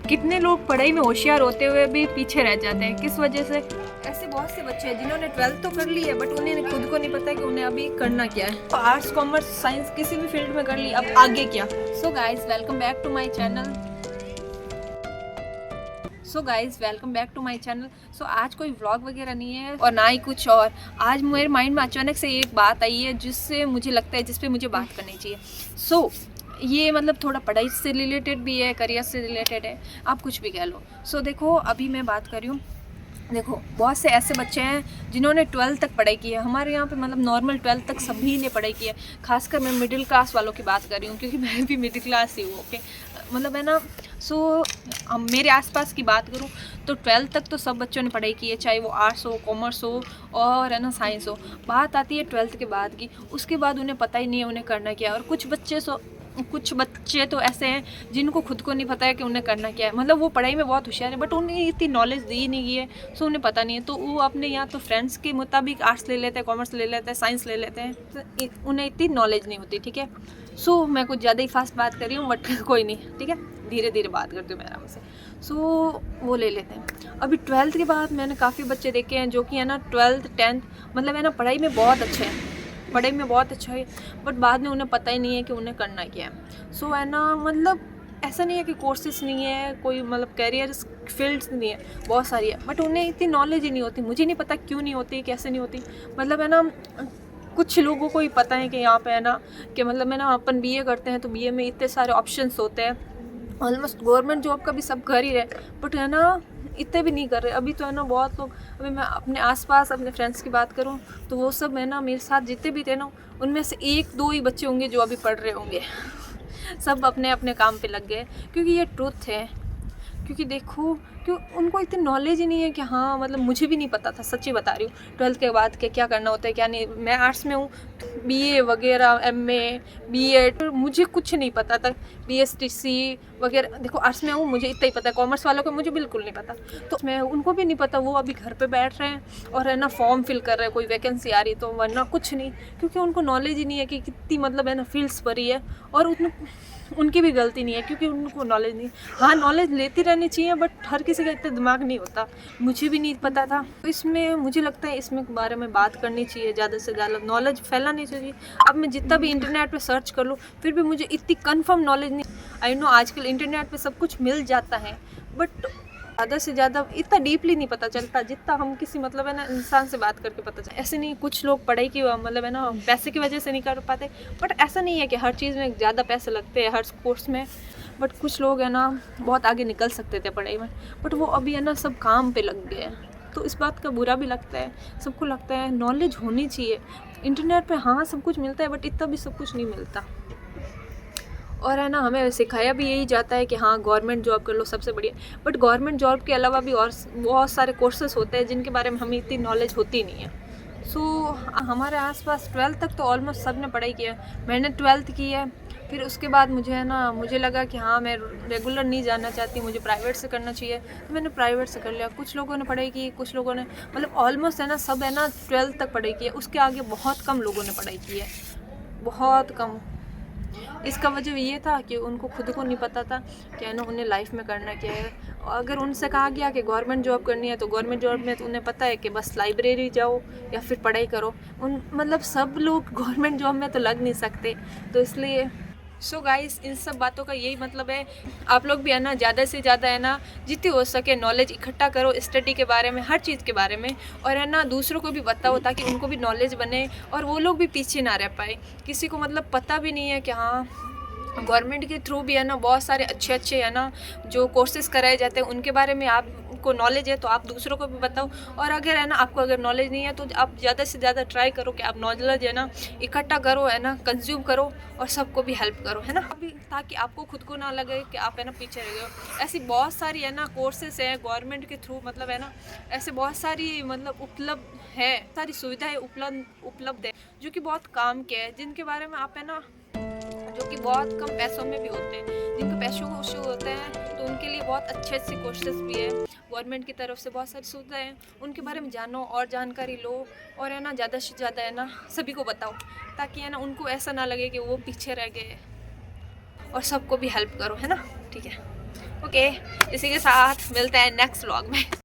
कितने लोग पढ़ाई में होशियार होते हुए भी पीछे रह जाते हैं, किस वजह से? ऐसे बहुत से बच्चे हैं जिन्होंने 12th तो कर ली है बट उन्हें खुद को नहीं पता कि उन्हें अभी करना क्या है। तो आर्ट्स, कॉमर्स, साइंस किसी भी फील्ड में कर ली, अब आगे क्या? So guys welcome back to my channel. So आज कोई व्लॉग वगैरह नहीं है और ना ही कुछ और। आज मेरे माइंड में अचानक से एक बात आई है जिससे मुझे लगता है जिस पे मुझे बात करनी चाहिए। ये मतलब थोड़ा पढ़ाई से रिलेटेड भी है, करियर से रिलेटेड है, आप कुछ भी कह लो। देखो अभी मैं बात कर रही हूँ, देखो बहुत से ऐसे बच्चे हैं जिन्होंने 12th तक पढ़ाई की है हमारे यहाँ पे, मतलब नॉर्मल 12th तक सभी ने पढ़ाई की है। खासकर मैं मिडिल क्लास वालों की बात कर रही हूँ क्योंकि मैं भी मिडिल क्लास ही हूँ, ओके। मतलब है ना, मेरे आसपास की बात करूँ तो 12th तक तो सब बच्चों ने पढ़ाई की है, चाहे वो आर्ट्स हो, कॉमर्स हो और है ना साइंस हो। बात आती है 12th के बाद की, उसके बाद उन्हें पता ही नहीं है उन्हें करना क्या है। और कुछ बच्चे तो ऐसे हैं जिनको खुद को नहीं पता है कि उन्हें करना क्या है। मतलब वो पढ़ाई में बहुत होशियार है बट उन्हें इतनी नॉलेज दी नहीं गई है, सो उन्हें पता नहीं है। तो वो अपने या तो फ्रेंड्स के मुताबिक आर्ट्स ले लेते हैं, कॉमर्स ले लेते हैं, साइंस ले लेते हैं, तो उन्हें इतनी नॉलेज नहीं होती, ठीक है। मैं कुछ ज़्यादा ही फास्ट बात कर रही हूँ बट कोई नहीं, ठीक है, धीरे धीरे बात करती हूँ मैं आराम से। वो ले लेते हैं। अभी 12th के बाद मैंने काफ़ी बच्चे देखे हैं जो कि है ना 12th 10th मतलब है ना पढ़ाई में बहुत अच्छे हैं, पढ़ाई में बहुत अच्छा है बट बाद में उन्हें पता ही नहीं है कि उन्हें करना क्या है। है ना, मतलब ऐसा नहीं है कि कोर्सेस नहीं है, कोई मतलब कैरियर फील्ड्स नहीं है, बहुत सारी है बट उन्हें इतनी नॉलेज ही नहीं होती। मुझे नहीं पता क्यों नहीं होती, कैसे नहीं होती। मतलब है ना, कुछ लोगों को ही पता है कि यहाँ पे है ना कि मतलब है ना अपन बीए करते हैं तो बीए में इतने सारे ऑप्शंस होते हैं, ऑलमोस्ट गवर्नमेंट जॉब का भी सब कर ही रहे बट है ना इतने भी नहीं कर रहे। अभी तो है ना बहुत लोग, अभी मैं अपने आसपास अपने फ्रेंड्स की बात करूं तो वो सब है ना मेरे साथ जितने भी थे ना उनमें से 1-2 ही बच्चे होंगे जो अभी पढ़ रहे होंगे। सब अपने अपने काम पे लग गए क्योंकि ये ट्रुथ है। क्योंकि देखो, क्यों उनको इतनी नॉलेज ही नहीं है कि हाँ, मतलब मुझे भी नहीं पता था, सच्ची बता रही हूँ 12th के बाद क्या करना होता है क्या नहीं। मैं आर्ट्स में हूँ, बीए वगैरह, एमए, बीएड, मुझे कुछ नहीं पता था, बीएसटीसी वगैरह। देखो आर्ट्स में हूँ, मुझे इतना ही पता है, कॉमर्स वालों को मुझे बिल्कुल नहीं पता। तो मैं उनको भी नहीं पता, वो अभी घर पे बैठ रहे हैं और है ना फॉर्म फिल कर रहे हैं, कोई वैकेंसी आ रही तो, वरना कुछ नहीं। क्योंकि उनको नॉलेज ही नहीं है कि कितनी मतलब है ना फील्ड्स भरी है। और उनकी भी गलती नहीं है क्योंकि उनको नॉलेज नहीं। हाँ, नॉलेज लेती रहनी चाहिए बट हर किसी का इतना दिमाग नहीं होता, मुझे भी नहीं पता था। तो इसमें मुझे लगता है इसमें के बारे में बात करनी चाहिए, ज़्यादा से ज़्यादा नॉलेज फैलानी चाहिए। अब मैं जितना भी इंटरनेट पे सर्च कर लूँ फिर भी मुझे इतनी कंफर्म नॉलेज नहीं। आई नो आजकल इंटरनेट पे सब कुछ मिल जाता है बट ज़्यादा से ज़्यादा इतना डीपली नहीं पता चलता जितना हम किसी मतलब है ना इंसान से बात करके पता चलता। ऐसे नहीं, कुछ लोग पढ़ाई की मतलब है ना पैसे की वजह से नहीं कर पाते बट ऐसा नहीं है कि हर चीज़ में ज़्यादा पैसे लगते हैं हर कोर्स में। बट कुछ लोग है ना बहुत आगे निकल सकते थे पढ़ाई में बट वो अभी है ना सब काम पे लग गए हैं। तो इस बात का बुरा भी लगता है, सबको लगता है नॉलेज होनी चाहिए। इंटरनेट पे हाँ सब कुछ मिलता है बट इतना भी सब कुछ नहीं मिलता। और है ना हमें सिखाया भी यही जाता है कि हाँ गवर्नमेंट जॉब कर लो सबसे बढ़िया, बट गवर्नमेंट जॉब के अलावा भी और बहुत सारे कोर्सेज होते हैं जिनके बारे में हमें इतनी नॉलेज होती नहीं है। हमारे आसपास 12th तक तो ऑलमोस्ट सब ने पढ़ाई की है। मैंने 12th की है, फिर उसके बाद मुझे है ना मुझे लगा कि हाँ मैं रेगुलर नहीं जाना चाहती, मुझे प्राइवेट से करना चाहिए, तो मैंने प्राइवेट से कर लिया। कुछ लोगों ने पढ़ाई की, कुछ लोगों ने मतलब ऑलमोस्ट है ना सब है ना 12th तक पढ़ाई की है, उसके आगे बहुत कम लोगों ने पढ़ाई की है, बहुत कम। इसका वजह ये था कि उनको खुद को नहीं पता था कि है ना उन्हें लाइफ में करना क्या है। अगर उनसे कहा गया कि गवर्नमेंट जॉब करनी है तो गवर्नमेंट जॉब में तो उन्हें पता है कि बस लाइब्रेरी जाओ या फिर पढ़ाई करो। मतलब सब लोग गवर्नमेंट जॉब में तो लग नहीं सकते, तो इसलिए गाइस इन सब बातों का यही मतलब है, आप लोग भी है ना ज़्यादा से ज़्यादा है ना जितनी हो सके नॉलेज इकट्ठा करो स्टडी के बारे में, हर चीज़ के बारे में, और है ना दूसरों को भी बताओ ताकि उनको भी नॉलेज बने और वो लोग भी पीछे ना रह पाए। किसी को मतलब पता भी नहीं है कि हाँ गवर्नमेंट के थ्रू भी है ना बहुत सारे अच्छे अच्छे है ना जो कोर्सेज कराए जाते हैं, उनके बारे में आपको नॉलेज है तो आप दूसरों को भी बताओ। और अगर है ना आपको अगर नॉलेज नहीं है तो आप ज़्यादा से ज़्यादा ट्राई करो कि आप नॉलेज है ना इकट्ठा करो, है ना कंज्यूम करो और सबको भी हेल्प करो, है ना, अभी ताकि आपको खुद को ना लगे कि आप है ना पीछे रह गए हो। ऐसी बहुत सारी है ना कोर्सेज हैं गवर्नमेंट के थ्रू, मतलब है ना ऐसे बहुत सारी मतलब उपलब्ध है, सारी सुविधाएं उपलब्ध है जो कि बहुत काम के है, जिनके बारे में आप है ना जो कि बहुत कम पैसों में भी होते हैं, जिनके पैसों को इशू होते हैं तो उनके लिए बहुत अच्छे अच्छे कोर्सेज भी है गवर्नमेंट की तरफ से, बहुत सारी सुविधाएं हैं, उनके बारे में जानो और जानकारी लो और है ना ज़्यादा से ज़्यादा है ना सभी को बताओ ताकि है ना उनको ऐसा ना लगे कि वो पीछे रह गए और सबको भी हेल्प करो, है ना, ठीक है। ओके, इसी के साथ मिलते हैं नेक्स्ट व्लॉग में।